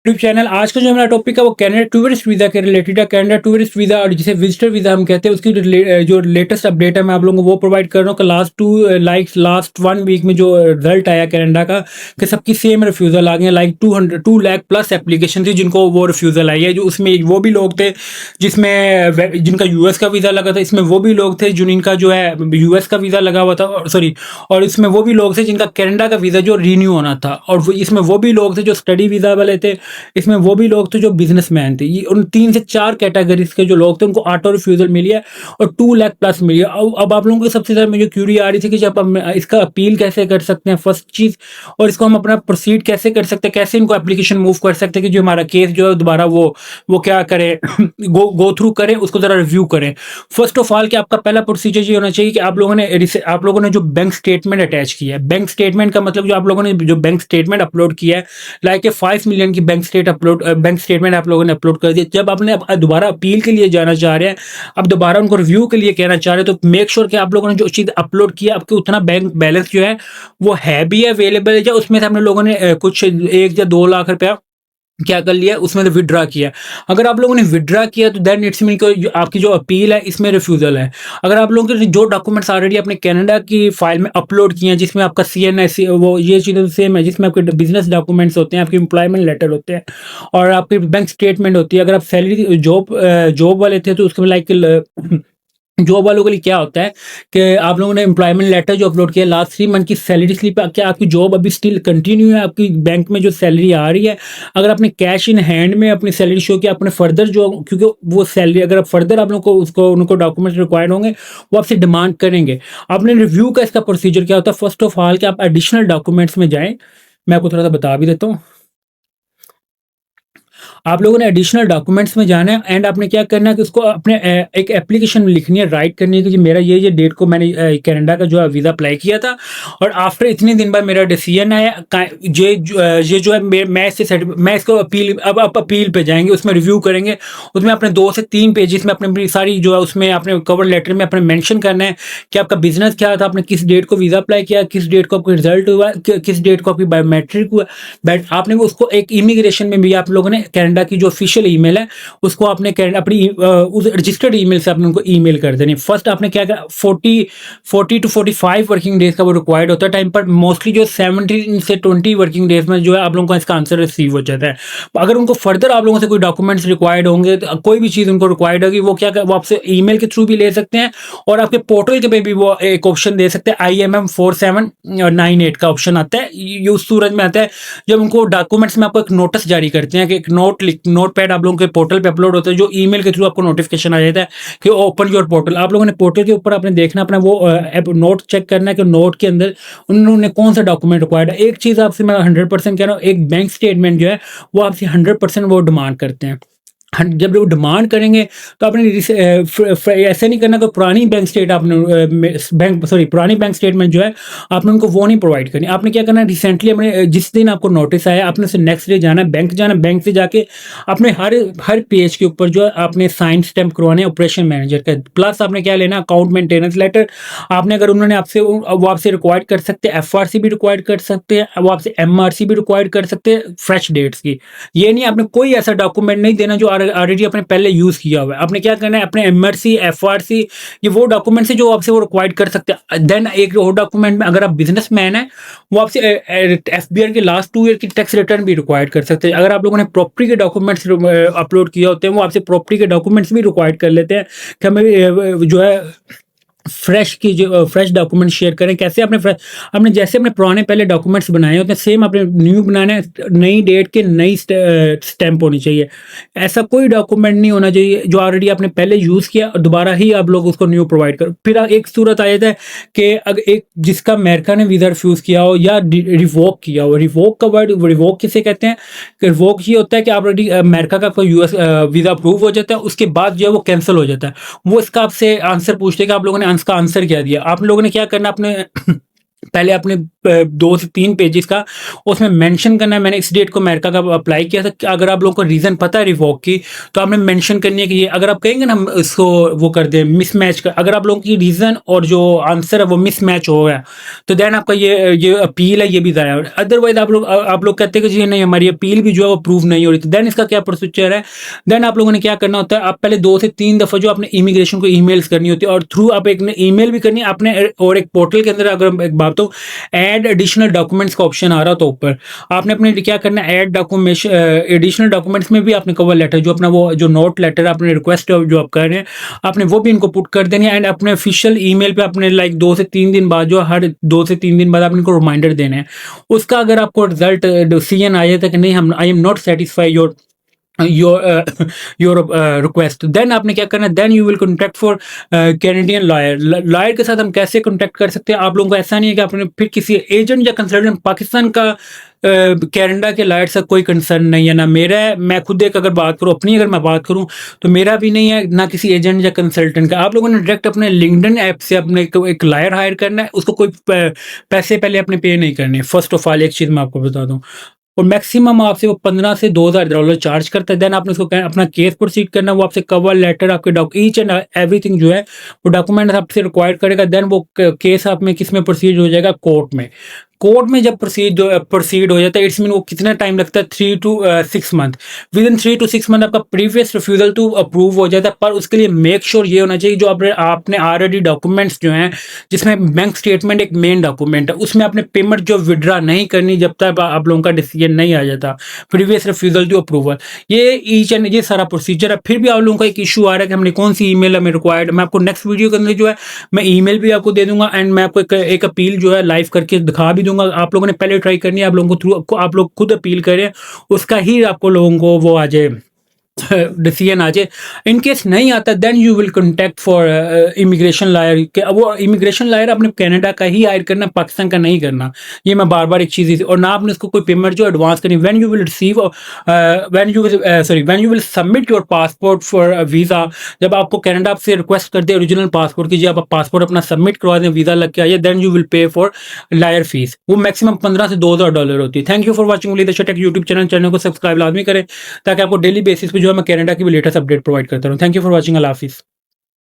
YouTube channel. आज का जो हमारा टॉपिक है वो कनाडा टूरिस्ट वीज़ा के रिलेटेड है। कनाडा टूरिस्ट वीज़ा और जिसे विजिटर वीज़ा हम कहते हैं उसकी जो लेटेस्ट अपडेट है मैं आप लोगों को वो प्रोवाइड कर रहा हूँ कि लास्ट 1 वीक में जो रिजल्ट आया कनाडा का कि सबकी सेम रिफ्यूज़ल आ गए। लाइक 2 लाख प्लस एप्लीकेशन थी जिनको वो रिफ्यूज़ल आई है। जो उसमें वो भी लोग थे जिनका यूएस का वीज़ा लगा था, इसमें वो भी लोग थे जिनका जो है यूएस का वीज़ा लगा हुआ था, सॉरी, और इसमें वो भी लोग थे जिनका कनाडा का वीज़ा जो रिन्यू होना था, और इसमें वो भी लोग थे जो स्टडी वीज़ा वाले थे। इसमें वो भी लोग थे जो बिजनेसमैन थे। ये उन 3 से 4 कैटेगरीज के जो लोग थे उनको ऑटो रिफ्यूजल मिली है और 2 लाख प्लस मिली है। अब आप लोगों को सबसे ज्यादा मुझे क्यूरी आ रही थी कि जब हम इसका अपील कैसे कर सकते हैं फर्स्ट चीज, और इसको हम अपना प्रोसीड कैसे कर सकते हैं, कैसे इनको एप्लीकेशन मूव कर सकते हैं कि जो हमारा केस जो है दोबारा वो क्या करे गो थ्रू करें, उसको जरा रिव्यू करें। फर्स्ट ऑफ ऑल कि आपका पहला प्रोसीजर ये होना चाहिए कि आप लोगों ने जो बैंक स्टेटमेंट अटैच किया है। बैंक स्टेटमेंट का मतलब जो आप लोगों ने जो बैंक स्टेटमेंट अपलोड किया है, लाइक ए 5 मिलियन की बैंक स्टेटमेंट आप लोगों ने अपलोड कर दिया। जब आपने दोबारा अपील के लिए जाना चाह रहे हैं, अब दोबारा उनको रिव्यू के लिए कहना चाह रहे हैं, तो मेक श्योर कि आप लोगों ने जो चीज़ अपलोड किया आपके उतना बैंक बैलेंस जो है वो है भी अवेलेबल है, या उसमें से आपने लोगों ने कुछ 1 या 2 लाख रुपया क्या कर लिया उसमें से विड्रा किया। अगर आप लोगों ने विड्रा किया तो देन इट्स मीन कि आपकी जो अपील है इसमें रिफ्यूजल है। अगर आप लोगों के जो डॉक्यूमेंट्स ऑलरेडी अपने कनाडा की फाइल में अपलोड किए हैं, जिसमें आपका CNS वो ये चीज़ें सेम है, जिसमें आपके बिजनेस डॉक्यूमेंट्स होते हैं, आपके एम्प्लॉयमेंट लेटर होते हैं और आपकी बैंक स्टेटमेंट होती है। अगर आप सैलरी जॉब वाले थे तो उसके लाइक जॉब वालों के लिए क्या होता है कि आप लोगों ने एम्प्लॉयमेंट लेटर जो अपलोड किया, लास्ट 3 मंथ की सैलरी स्लिप, क्या आपकी जॉब अभी स्टिल कंटिन्यू है, आपकी बैंक में जो सैलरी आ रही है। अगर आपने कैश इन हैंड में अपनी सैलरी शो किया, अपने फर्दर जो, क्योंकि वो सैलरी अगर आप फर्दर आप लोगों को उसको उनको डॉक्यूमेंट्स रिक्वायर्ड होंगे, वो आपसे डिमांड करेंगे। आपने रिव्यू का इसका प्रोसीजर क्या होता है, फर्स्ट ऑफ ऑल कि आप एडिशनल डॉक्यूमेंट्स में जाएं। मैं आपको थोड़ा सा बता भी देता हूँ। आप लोगों ने एडिशनल डॉक्यूमेंट्स में जाना है एंड आपने क्या करना है कि उसको अपने एक एप्लीकेशन में लिखनी है, राइट करनी है कि मेरा ये डेट को मैंने कनाडा का जो है वीज़ा अप्लाई किया था और आफ्टर इतने दिन बाद मेरा डिसीजन आया। ये जो है मैं इसको अपील, अब आप अपील पे जाएंगे, उसमें रिव्यू करेंगे। उसमें अपने 2 से 3 पेजेस में अपनी सारी जो है उसमें अपने कवर लेटर में अपने मेंशन करना है कि आपका बिजनेस क्या था, आपने किस डेट को वीज़ा अप्लाई किया, किस डेट को आपका रिजल्ट हुआ, किस डेट को आपकी बायोमेट्रिक हुआ। बट आपने उसको एक इमिग्रेशन में भी आप लोगों ने कनाडा की जो ऑफिशियल ईमेल है उसको आपने अपनी उस रजिस्टर्ड ईमेल से आपने उनको ईमेल कर देनी। फर्स्ट आपने क्या करा, 40 to 45 वर्किंग डेज का वो रिक्वायर्ड होता है टाइम पर। मोस्टली जो 17 से 20 वर्किंग डेज में जो है आप लोगों का इसका आंसर रिसीव हो जाता है। अगर उनको फर्दर आप लोगों से कोई डॉक्यूमेंट्स रिक्वायर्ड होंगे, तो कोई भी चीज़ उनको रिक्वायर्ड होगी, वो आपसे ईमेल के थ्रू भी ले सकते हैं और आपके पोर्टल के पे भी वो एक ऑप्शन दे सकते हैं। IMM 4798 का ऑप्शन आता है, ये उस सूरत में आता है जब उनको डॉक्यूमेंट्स में आपको एक नोटिस जारी करते हैं कि एक नोट पैड आप लोगों के पोर्टल पे अपलोड होता है, जो ईमेल के थ्रू आपको नोटिफिकेशन आ जाता है कि ओपन योर पोर्टल। आप लोगों ने पोर्टल के ऊपर आपने देखना अपना वो नोट चेक करना है कि नोट के अंदर उन्होंने कौन सा डॉक्यूमेंट रिक्वायर्ड है। एक चीज़ आपसे मैं 100% कह रहा हूँ, एक बैंक स्टेटमेंट जो है वो आपसे 100% वो डिमांड करते हैं। जब वो डिमांड करेंगे तो आपने ऐसा नहीं करना कि पुरानी पुरानी बैंक स्टेटमेंट जो है आपने उनको वो नहीं प्रोवाइड करनी। आपने क्या करना है, रिसेंटली अपने जिस दिन आपको नोटिस आया आपने उसे नेक्स्ट डे जाना है, बैंक से जाके अपने हर पेज के ऊपर जो है आपने साइन स्टैम्प करवाने ऑपरेशन मैनेजर का। प्लस आपने क्या लेना, अकाउंट मेंटेनेंस लेटर। आपने अगर उन्होंने आपसे वो आपसे रिक्वायर्ड कर सकते हैं, FRC भी रिक्वायर्ड कर सकते हैं, वो आपसे MRC भी रिक्वायर्ड कर सकते हैं फ्रेश डेट्स की। ये नहीं, आपने कोई ऐसा डॉक्यूमेंट नहीं देना जो ऑलरेडी आपने पहले यूज किया हुआ है। आपने क्या करना है, अपने MRC FRC ये वो डॉक्यूमेंट है जो आपसे वो रिक्वायर्ड कर सकते हैं। देन एक और डॉक्यूमेंट में अगर आप बिजनेसमैन है वो आपसे FBR के लास्ट 2 ईयर की टैक्स रिटर्न भी रिक्वायर्ड कर सकते हैं। अगर आप लोगों ने प्रॉपर्टी के डॉक्यूमेंट्स अपलोड किए होते हैं वो आपसे प्रॉपर्टी के डॉक्यूमेंट्स भी रिक्वायर्ड कर लेते हैं कि हमें जो है फ्रेश डॉक्यूमेंट शेयर करें। कैसे आपने जैसे अपने पुराने पहले डॉक्यूमेंट्स बनाए होते हैं सेम आपने न्यू बनाना है, नई डेट के नई स्टैम्प होनी चाहिए। ऐसा कोई डॉक्यूमेंट नहीं होना चाहिए जो ऑलरेडी आपने पहले यूज़ किया और दोबारा ही आप लोग उसको न्यू प्रोवाइड करो। फिर एक सूरत आ जाता है कि अगर एक जिसका अमेरिका ने वीज़ा रिफ्यूज़ किया हो या रिवोक किया हो। रिवोक का वर्ड रिवोक किसे कहते हैं, रिवोक ये होता है कि ऑलरेडी अमेरिका का कोई US वीज़ा अप्रूव हो जाता है, उसके बाद जो है वो कैंसिल हो जाता है। वो इसका आपसे आंसर पूछते हैं कि आप लोगों ने इसका आंसर क्या दिया। आप लोगों ने क्या करना, अपने पहले अपने 2 से 3 पेजेस का उसमें मेंशन करना है, मैंने इस डेट को अमेरिका का अप्लाई किया था। अगर आप लोगों को रीज़न पता है रिवोक की, तो आपने मेंशन करनी है कि ये, अगर आप कहेंगे ना हम इसको वो कर दें मिसमैच का, अगर आप लोगों की रीज़न और जो आंसर है वो मिसमैच हो गया, तो देन आपका ये अपील है ये भी ज़ाया। अदरवाइज़ आप लोग कहते हैं कि जी नहीं हमारी अपील भी जो है वो प्रूव नहीं हो रही, तो देन इसका क्या प्रोसीजर है, देन आप लोगों ने क्या करना होता है, आप पहले 2 से 3 दफ़ा जो आपने इमिग्रेशन को ईमेल्स करनी होती है, और थ्रू आप एक ईमेल भी करनी है आपने, और एक पोर्टल के अंदर अगर एक बात तो ऐड एडिशनल डॉक्यूमेंट्स का ऑप्शन आ रहा था ऊपर, आपने अपने क्या करना है, ऐड डॉक्यूमेंट एडिशनल डॉक्यूमेंट्स में भी आपने कवर लेटर जो अपना वो जो नोट लेटर आपने रिक्वेस्ट जो आप कर रहे हैं, आपने वो भी इनको पुट कर देनी है। एंड अपने ऑफिशियल ईमेल पे अपने लाइक 2 से 3 दिन बाद, जो हर 2 से 3 दिन बाद आपने इनको रिमाइंडर देने हैं। उसका अगर आपको रिजल्ट सीएन आ जाता है कि नहीं हम I am not satisfy your request, then आपने क्या करना है, then you will contact for Canadian lawyer. Lawyer के साथ हम कैसे कॉन्टैक्ट कर सकते हैं, आप लोगों को ऐसा नहीं है कि आपने फिर किसी एजेंट या कंसल्टेंट पाकिस्तान का कनाडा के लॉयर से कोई कंसर्न नहीं है, ना मेरा है। मैं खुद एक अगर बात करूँ अपनी, अगर मैं बात करूँ तो मेरा भी नहीं है, ना किसी एजेंट या कंसल्टेंट का। आप लोगों ने डायरेक्ट अपने लिंक्डइन ऐप से अपने एक लॉयर हायर करना है, उसको कोई पैसे पहले अपने पे नहीं करने। फर्स्ट ऑफ ऑल एक चीज़ मैं आपको बता दूँ, और मैक्सिमम आपसे वो 15 से $2000 चार्ज करता है। देन आपने उसको अपना केस प्रोसीड करना है, वो आपसे कवर लेटर, आपके ईच एंड एवरीथिंग जो है वो डॉक्यूमेंट आपसे रिक्वायर्ड करेगा। देन वो केस आप में किस में प्रोसीड हो जाएगा, कोर्ट में। कोर्ट में जब प्रोसीड हो जाता है, इट्स मीन वो कितना टाइम लगता है, 3 to 6 month. With in 3 to 6 month आपका प्रीवियस रिफ्यूजल टू अप्रूव हो जाता है। पर उसके लिए मेक श्योर ये होना चाहिए, जो आपने ऑलरेडी डॉक्यूमेंट्स जो हैं, जिसमें बैंक स्टेटमेंट एक मेन डॉक्यूमेंट है, उसमें आपने पेमेंट जो विड्रा नहीं करनी जब तक आप लोगों का डिसीजन नहीं आ जाता, प्रीवियस रिफ्यूजल टू अप्रूवल। ये ईच एंड ये सारा प्रोसीजर है। फिर भी आप लोगों का एक इशू आ रहा है कि हमने कौन सी ईमेल हमें रिक्वायर्ड, मैं आपको नेक्स्ट वीडियो के अंदर जो है मैं ईमेल भी आपको दे दूंगा, एंड मैं आपको एक अपील जो है लाइव करके दिखा भी दूंगा। आप लोगों ने पहले ट्राई करनी है, आप लोगों को थ्रू आप लोग खुद अपील करें, उसका ही आपको लोगों को वो आ जाए डिसीजन आ जाए। इन केस नहीं आता, then you will contact for immigration lawyer के। अब वो इमिग्रेशन लॉयर अपने कनाडा का ही हायर करना, पाकिस्तान का नहीं करना। ये मैं बार बार एक चीज़, और ना आपने उसको कोई पेमेंट जो एडवांस करनी। When you will receive when you will submit your passport for visa, जब आपको कनाडा से रिक्वेस्ट कर दे ओरिजिनल पासपोर्ट की, जब आप पासपोर्ट अपना सबमिट करवा दें, वीज़ा लग के आइए, then you will pay for lawyer fees. वो मैक्सिमम 15 से $2000 होती है। Thank you for watching the tech YouTube channel को सब्सक्राइब लाजमी करें, ताकि आपको डेली बेसिस पे जो है मैं कनाडा की भी लेटेस्ट अपडेट प्रोवाइड करता हूँ। थैंक यू फॉर वॉचिंग, अल्लाह हाफिज़।